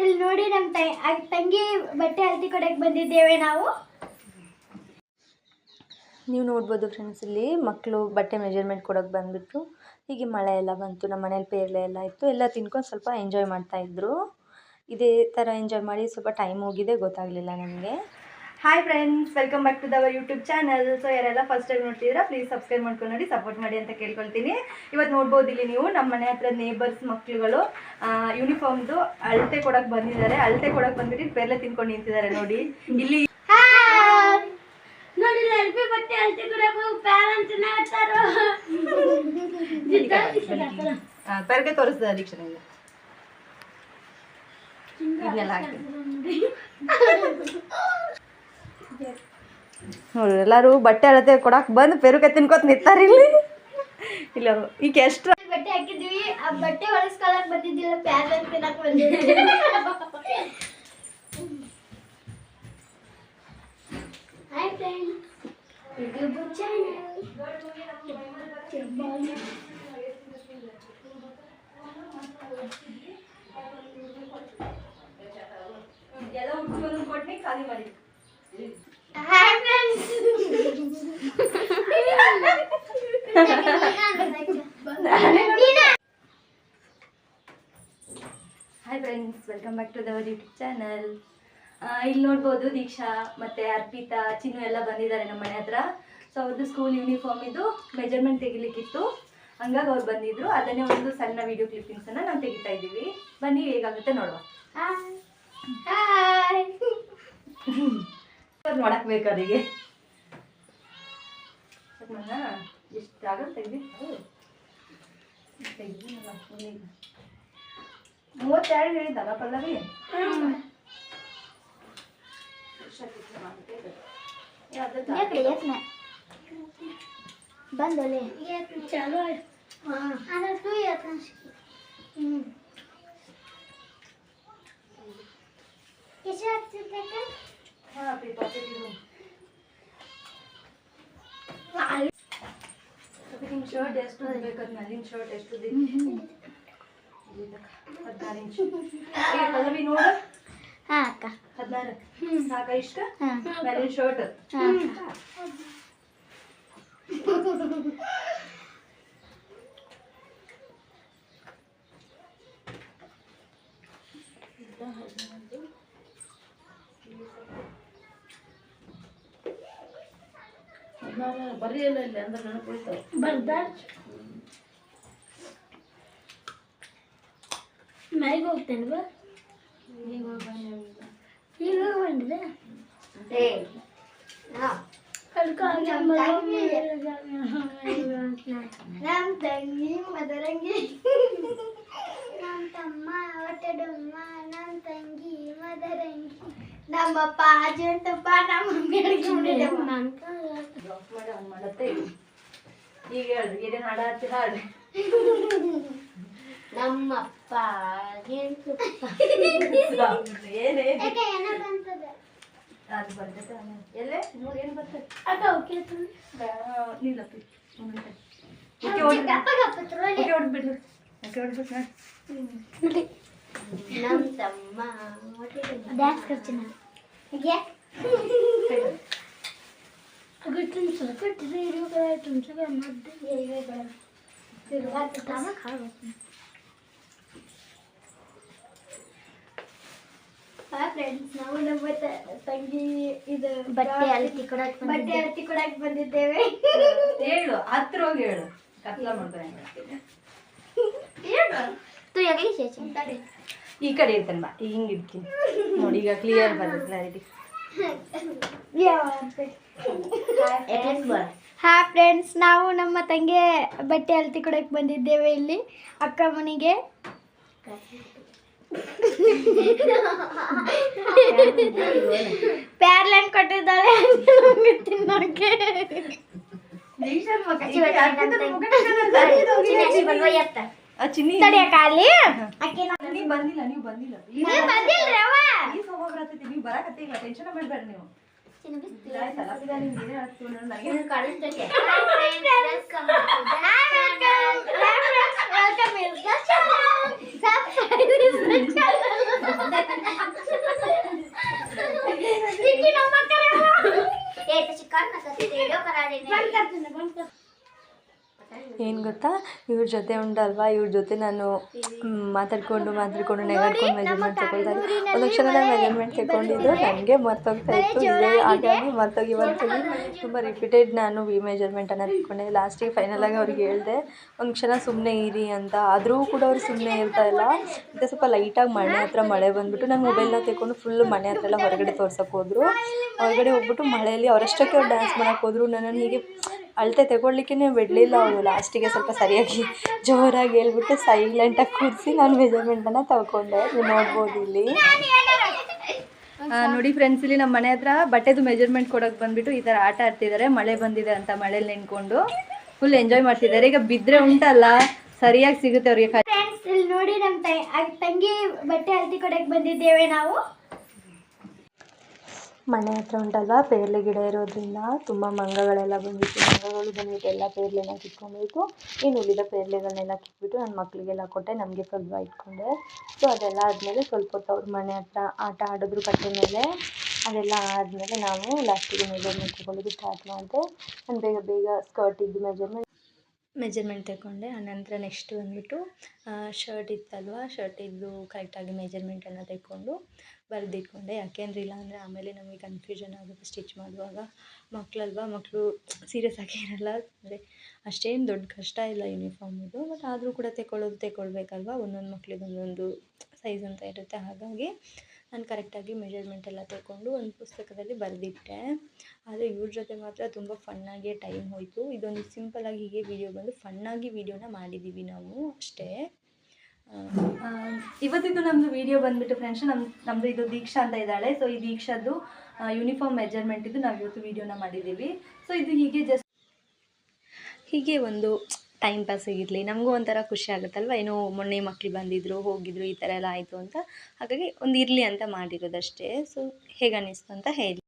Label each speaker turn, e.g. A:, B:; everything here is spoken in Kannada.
A: ಇಲ್ಲಿ ನೋಡಿ ನಮ್ಮ ತಂಗಿ ಬಟ್ಟೆ ಅಳತೆ ಕೊಡಕ್ಕೆ ಬಂದಿದ್ದೇವೆ ನಾವು.
B: ನೀವು ನೋಡ್ಬೋದು ಫ್ರೆಂಡ್ಸ್, ಇಲ್ಲಿ ಮಕ್ಕಳು ಬಟ್ಟೆ ಮೆಜರ್ಮೆಂಟ್ ಕೊಡೋಕೆ ಬಂದುಬಿಟ್ಟು ಹೀಗೆ ಮಳೆ ಎಲ್ಲ ಬಂತು, ನಮ್ಮ ಮನೇಲಿ ಪೇರ್ಲೆ ಎಲ್ಲ ಇತ್ತು, ಎಲ್ಲ ತಿನ್ಕೊಂಡು ಸ್ವಲ್ಪ ಎಂಜಾಯ್ ಮಾಡ್ತಾಯಿದ್ರು. ಇದೇ ಥರ ಎಂಜಾಯ್ ಮಾಡಿ ಸ್ವಲ್ಪ ಟೈಮ್ ಹೋಗಿದೆ ಗೊತ್ತಾಗಲಿಲ್ಲ ನನಗೆ.
C: Hi friends, welcome back to our YouTube channel. So ಯಾರೆಲ್ಲ ಫಸ್ಟ್ ಟೈಮ್ ನೋಡ್ತಿದ್ದೀರಾ ಪ್ಲೀಸ್ ಸಬ್ಸ್ಕ್ರೈಬ್ ಮಾಡ್ಕೊಂಡು ನೋಡಿ, ಸಪೋರ್ಟ್ ಮಾಡಿ ಅಂತ ಕೇಳ್ಕೊಳ್ತೀನಿ. ಇವತ್ತು ನೋಡ್ಬೋದು ಇಲ್ಲಿ ನೀವು ನಮ್ಮ ಮನೆ ಹತ್ರ ನೇಬರ್ಸ್ ಮಕ್ಕಳುಗಳು ಯೂನಿಫಾರ್ಮ್ದು ಅಳತೆ ಕೊಡೋಕೆ ಬಂದಿದ್ದಾರೆ. ಅಳತೆ ಕೊಡೋಕೆ ಬಂದ್ಬಿಟ್ಟು ಪೇರ್ಲೆ ತಿನ್ಕೊಂಡು ನಿಂತಿದ್ದಾರೆ ನೋಡಿ. ಇಲ್ಲಿ
A: ನೋಡಿ ಎಲ್ಪಿ ಬಟ್ಟೆ ಅಳತೆ ಕೊಡಕ್ಕೆ ಪ್ಯಾರೆಂಟ್ಸ್ ನಾಡ್ತಾರೋ
C: ಪೆರ್ಗೆ ತೋರಿಸ್ದ ದೀಕ್ಷಣ ಇದನ್ನೆಲ್ಲ ನೋಡಿ ಎಲ್ಲರೂ ಬಟ್ಟೆ ಅಳತೆ ಕೊಡಕ್ಕೆ ಬಂದು ಪೆರುಗೆ ತಿನ್ಕೋತ ನಿಂತಾರೆ ಇಲ್ಲಿ. ಇಲ್ಲ ಈಗ ಎಷ್ಟು
A: ಬಟ್ಟೆ ಹಾಕಿದ್ವಿ, ಆ ಬಟ್ಟೆ ಹೊಲಿಸ್ಕೊಳಕ್ ಬಂದಿದ್ದಿಲ್ಲ, ಪ್ಯಾರೆಂಟ್ಸ್ ತಿನ್ನಕ್ ಬಂದಿದ್ವಿ. ಹಾಯ್ ಫ್ರೆಂಡ್ಸ್, ಯೂಟ್ಯೂಬ್ ಚಾನಲ್
C: ಎಲ್ಲ ಉಟ್ಕೊಂಡು ಕೊಟ್ಟು ಖಾಲಿ ಮಾಡಿ.
A: Hi friends,
C: hi friends, welcome back to our YouTube channel. ಇಲ್ಲಿ ನೋಡ್ಬೋದು ದೀಕ್ಷಾ ಮತ್ತು ಅರ್ಪಿತಾ, ಚಿನ್ನು ಎಲ್ಲ ಬಂದಿದ್ದಾರೆ ನಮ್ಮ ಮನೆ ಹತ್ರ. ಸೊ ಅವ್ರದ್ದು ಸ್ಕೂಲ್ ಯೂನಿಫಾರ್ಮ್ ಇದು ಮೆಜರ್ಮೆಂಟ್ ತೆಗಿಲಿಕ್ಕಿತ್ತು, ಹಂಗಾಗಿ ಅವ್ರು ಬಂದಿದ್ರು. ಅದನ್ನೇ ಒಂದು ಸಣ್ಣ ವಿಡಿಯೋ ಕ್ಲಿಪ್ಪಿಂಗ್ಸನ್ನು ನಾವು ತೆಗಿತಾ ಇದ್ದೀವಿ. ಬನ್ನಿ ಹೇಗಾಗುತ್ತೆ ನೋಡುವ.
A: ಹಾಯ್
C: ನೋಡಕ್ ಬೇಕು ಅವರಿಗೆ. ಎಷ್ಟು ಆಗುತ್ತೆ ತೆಗ್ದಿ 32 ಹೇಳಿದ್ದಲ್ಲ ಪಲ್ಲವಿ.
A: ಬಂದೋಲೆ ಚಲೋ. ಹಾಂ ತೂ ಎಷ್ಟು ಆಗ್ತಿದ್ದೆ?
C: ಹಾಂ ನಿನ್ನ ಶರ್ಟ್ ಎಷ್ಟು ಬೇಕಾದ ಮೇಲಿನ ಶರ್ಟ್ ಎಷ್ಟು 16 ಇಂಚು ಪಲ್ಲವಿ ನೋಡು.
A: ಹಾಂ ಅಕ್ಕ,
C: 16 ಸಾಕ ಇಷ್ಟ ಮೇಲಿನ ಶರ್ಟ್. ಬರೀಲ್ಲ ಇಲ್ಲ ಅಂದ್ರೆ ನೆನಪು ಉಳಿತಾವೆ.
A: ಬರ್ದಾರ ಮನೆಗೆ ಹೋಗ್ತೇನೆ. ಈಗ ಬಂದಿದೆ ನಮ್ಮ ತಂಗಿ ಮದರಂಗಿ, ನಮ್ಮ ತಮ್ಮ ಒಟ್ಟಡಮ್ಮ, ನಮ್ಮ ತಂಗಿ ಮದರಂಗಿ, ನಮ್ಮಪ್ಪ ಅಜಂತಪ್ಪ, ನಮ್ಮ ಮಮ್ಮಿ ಅಡುಗೆ
C: ಮಾಡಿ ಅವ್ನು ಮಾಡತ್ತೆ. ಈಗ ಹೇಳ್ರಿ ಏನೇನು ಹಾಡು ಹಾಡ್ತೀರ ಹಾಡ್ರಿ.
A: ನಮ್ಮಪ್ಪ ಜೇನುತುಪ್ಪ
C: ಏನೇ
A: ಏನಂತದೆ
C: ಅದು ಬರ್ತೈತೆ. ಎಲ್ಲೇ ನೋಡಿ ಏನು ಬರ್ತೈತೆ
A: ಅಕ್ಕ ಓಕೆ
C: ನಿಲ್ಲಪ್ಪಿ ಹೊಡ್ಬಿಡ್ಲು ಹೊಡ್ಬಿಟ್ಟು
A: ನೋಡಿ ನಮ್ಮ ತಮ್ಮ ಡ್ಯಾನ್ಸ್ ಕರ್ಚಿನ ಹೀಗೆ अगर तुम सकट वीडियो करा तुमसे क्या मत ये बड़ा फिर बात बताना खा लो. ಹಾಯ್ ಫ್ರೆಂಡ್ಸ್, ನಾವು ನಮ್ಮ ತಂಗಿ ಇದು ಬಟ್ಟೆ ಅಳತೆ ಕೊಡಕ್ಕೆ ಬಂದಿದ್ದೇವೆ.
C: ಹೇಳು, ಹತ್ರ ಹೋಗಿ ಹೇಳು, ಕತ್ಲ ಮಾಡ್ತಾರೆ.
A: ತು ಯಾಗಲಿ ಸೇಚಿ
C: ಈ ಕಡೆ ಇರ್ತಾನೆ ಬಾ, ಈಗ ಹಿಂಗೆ ಇರ್ತೀನಿ ನೋಡಿ. ಈಗ ಕ್ಲಿಯರ್ ಬರ್ತದೆ ಕ್ಲಾರಿಟಿ.
A: ಹಾಯ್ ಫ್ರೆಂಡ್ಸ್, ನಾವು ನಮ್ಮ ತಂಗಿ ಬಟ್ಟೆ ಅಳತೆ ಕೊಡಕ್ಕೆ ಬಂದಿದ್ದೇವೆ ಇಲ್ಲಿ ಅಕ್ಕ ಮನೆಗೆ. ಪ್ಯಾರ್ಲೆಂಟ್ ಕೊಟ್ಟಿದ್ದಾಳೆ ತಿನ್ನೋಕೆ.
C: ಬಂದಿಲ್ಲ ನೀವು ಬಂದಿಲ್ಲ ನೀವು ಬರಕತ್ತೆ ಇಲ್ಲ, ಟೆನ್ಷನ್ ಮಾಡಬೇಡ ನೀವು.
B: ಏನು ಗೊತ್ತಾ, ಇವ್ರ ಜೊತೆ ಉಂಟಲ್ವಾ, ಇವ್ರ ಜೊತೆ ನಾನು ಮಾತಾಡ್ಕೊಂಡು ನೆಗಾಡ್ಕೊಂಡು ಮೆಜರ್ಮೆಂಟ್ ತಗೊಳ್ತಾ ಇದ್ದೆ. ಒಂದು ಕ್ಷಣ ನಾನು ಮೆಜರ್ಮೆಂಟ್ ತಗೊಂಡಿದ್ದು ನನಗೆ ಮರ್ತೋಗ್ತಾ ಇತ್ತು. ಇದೇ ಹಾಗಾಗಿ ಮರ್ತೋಗಿ ತುಂಬ ರಿಪೀಟೆಡ್ ನಾನು ಮೆಜರ್ಮೆಂಟನ್ನು ತಗೊಂಡೆ. ಲಾಸ್ಟಿಗೆ ಫೈನಲಾಗಿ ಅವ್ರಿಗೆ ಹೇಳಿದೆ ಒಂದು ಕ್ಷಣ ಸುಮ್ಮನೆ ಇರಿ ಅಂತ. ಆದರೂ ಕೂಡ ಅವ್ರು ಸುಮ್ಮನೆ ಇರ್ತಾಯಿಲ್ಲ. ಮತ್ತು ಸ್ವಲ್ಪ ಲೈಟಾಗಿ ಮಳೆ ಬಂದುಬಿಟ್ಟು ನಾನು ಮೊಬೈಲ್ನ ತಗೊಂಡು ಫುಲ್ಲು ಮನೆ ಹತ್ರ ಎಲ್ಲ ಹೊರಗಡೆ ತೋರ್ಸೋಕೆ ಹೋದರು. ಹೊರಗಡೆ ಹೋಗ್ಬಿಟ್ಟು ಮಳೆಯಲ್ಲಿ ಅವರಷ್ಟಕ್ಕೆ ಅವ್ರು ಡ್ಯಾನ್ಸ್ ಮಾಡೋಕ್ಕೆ ಹೋದರು. ನನ್ನನ್ನು ಹೀಗೆ ಅಳತೆ ತಗೊಳ್ಲಿಕ್ಕೇ ಬಿಡಲಿಲ್ಲ ಅವರು. ಲಾಸ್ಟಿಗೆ ಸ್ವಲ್ಪ ಸರಿಯಾಗಿ ಜೋರಾಗಿ ಹೇಳ್ಬಿಟ್ಟು ಸೈಲೆಂಟಾಗಿ ಕೂರಿಸಿ ನಾನು ಮೆಜರ್ಮೆಂಟನ್ನು ತಗೊಂಡೆ. ನೀವು ನೋಡ್ಬೋದು ಇಲ್ಲಿ.
C: ನೋಡಿ ಫ್ರೆಂಡ್ಸ್, ಇಲ್ಲಿ ನಮ್ಮ ಮನೆ ಹತ್ರ ಬಟ್ಟೆದು ಮೆಜರ್ಮೆಂಟ್ ಕೊಡೋಕೆ ಬಂದುಬಿಟ್ಟು ಈ ಥರ ಆಟ ಆಡ್ತಿದ್ದಾರೆ. ಮಳೆ ಬಂದಿದೆ ಅಂತ ಮಳೇಲಿ ನೆನ್ಕೊಂಡು ಫುಲ್ ಎಂಜಾಯ್ ಮಾಡ್ತಿದ್ದಾರೆ. ಈಗ ಬಿದ್ದರೆ ಉಂಟಲ್ಲ ಸರಿಯಾಗಿ ಸಿಗುತ್ತೆ ಅವ್ರಿಗೆ.
A: ಫ್ರೆಂಡ್ಸ್, ಇಲ್ಲಿ ನೋಡಿ ನಮ್ಮ ತಂಗಿ ಬಟ್ಟೆ ಅಳತೆ ಕೊಡೋಕೆ ಬಂದಿದ್ದೇವೆ ನಾವು.
B: ಮನೆ ಹತ್ರ ಉಂಟಲ್ವಾ, ಪೇರ್ಲೆ ಗಿಡ ಇರೋದ್ರಿಂದ ತುಂಬ ಮಂಗಗಳೆಲ್ಲ ಬಂದಿತ್ತು. ಮಂಗಗಳು ಬಂದುಬಿಟ್ಟು ಎಲ್ಲ ಪೇರ್ಲೆನ ಕಿತ್ಕೊಂಡ್ಬಿಟ್ಟು, ಇನ್ನು ಉಳಿದ ಪೇರ್ಲೆಗಳನ್ನೆಲ್ಲ ಕಿತ್ಬಿಟ್ಟು ನನ್ನ ಮಕ್ಕಳಿಗೆಲ್ಲ ಕೊಟ್ಟೆ, ನಮಗೆ ಸ್ವಲ್ಪ ಇಟ್ಕೊಂಡೆ. ಸೊ ಅದೆಲ್ಲ ಆದಮೇಲೆ ಸ್ವಲ್ಪ ಹೊತ್ತು ಅವ್ರ ಮನೆ ಹತ್ರ ಆಟ ಆಡಿದ್ರು ಕಟ್ಟೆ ಮೇಲೆ. ಅದೆಲ್ಲ ಆದಮೇಲೆ ನಾವು ಲಾಸ್ಟಿಗೆ ಮೆಜರ್ಮೆಂಟ್ ತಗೊಳ್ಳೋದು ಸ್ಟಾರ್ಟ್ ಮಾಡಿದೆ. ನಾನು ಬೇಗ ಸ್ಕರ್ಟಿದ್ದು ಮೆಜರ್ಮೆಂಟ್ ತಗೊಂಡೆ. ಆನಂತರ ನೆಕ್ಸ್ಟ್ ಬಂದುಬಿಟ್ಟು ಶರ್ಟ್ ಇತ್ತಲ್ವ, ಶರ್ಟಿದ್ದು ಕರೆಕ್ಟಾಗಿ ಮೆಜರ್ಮೆಂಟನ್ನು ತಗೊಂಡು ಬರೆದಿಟ್ಕೊಂಡೆ. ಯಾಕೆಂದ್ರೆ ಇಲ್ಲಾಂದರೆ ಆಮೇಲೆ ನಮಗೆ ಕನ್ಫ್ಯೂಷನ್ ಆಗುತ್ತೆ ಸ್ಟಿಚ್ ಮಾಡುವಾಗ. ಮಕ್ಕಳು ಸೀರಿಯಸ್ ಆಗಿ ಇರಲ್ಲ. ಅಂದರೆ ಅಷ್ಟೇನು ದೊಡ್ಡ ಕಷ್ಟ ಇಲ್ಲ ಯೂನಿಫಾರ್ಮಿದು. ಬಟ್ ಆದರೂ ಕೂಡ ತಗೊಳ್ಬೇಕಲ್ವ, ಒಂದೊಂದು ಮಕ್ಕಳಿಗೆ ಒಂದೊಂದು ಸೈಜ್ ಅಂತ ಇರುತ್ತೆ. ಹಾಗಾಗಿ ನಾನು ಕರೆಕ್ಟಾಗಿ ಮೆಜರ್ಮೆಂಟ್ ಎಲ್ಲ ತಗೊಂಡು ಒಂದು ಪುಸ್ತಕದಲ್ಲಿ ಬರೆದಿಟ್ಟೆ. ಆದರೆ ಇವ್ರ ಜೊತೆ ಮಾತ್ರ ತುಂಬ ಫನ್ನಾಗಿಯೇ ಟೈಮ್ ಹೋಯಿತು. ಇದೊಂದು ಸಿಂಪಲ್ಲಾಗಿ ಹೀಗೆ ಫನ್ನಾಗಿ ವೀಡಿಯೋನ ಮಾಡಿದ್ದೀವಿ ನಾವು ಅಷ್ಟೇ. ಇವತ್ತಿದ್ದು ನಮ್ಮದು ವೀಡಿಯೋ ಬಂದುಬಿಟ್ಟು ಫ್ರೆಂಡ್ಸ್, ನಮ್ಮದು ಇದು ದೀಕ್ಷಾ ಅಂತ ಇದ್ದಾಳೆ. ಸೊ ಈ ದೀಕ್ಷಾದ್ದು ಯೂನಿಫಾರ್ಮ್ ಮೆಜರ್ಮೆಂಟ್ ಇದು ನಾವು ಇವತ್ತು ವೀಡಿಯೋನ ಮಾಡಿದ್ದೀವಿ. ಸೊ ಇದು ಹೀಗೆ ಒಂದು ಟೈಮ್ ಪಾಸ್ ಆಗಿರಲಿ, ನಮಗೂ ಒಂಥರ ಖುಷಿ ಆಗುತ್ತಲ್ವ. ಏನೋ ಮೊನ್ನೆ ಮಕ್ಕಳು ಬಂದಿದ್ದರು ಹೋಗಿದ್ರು ಈ ಥರ ಎಲ್ಲ ಆಯಿತು ಅಂತ. ಹಾಗಾಗಿ ಒಂದು ಇರಲಿ ಅಂತ ಮಾಡಿರೋದಷ್ಟೇ. ಸೊ ಹೇಗೆ ಅನ್ನಿಸ್ತು ಅಂತ ಹೇಳಿ.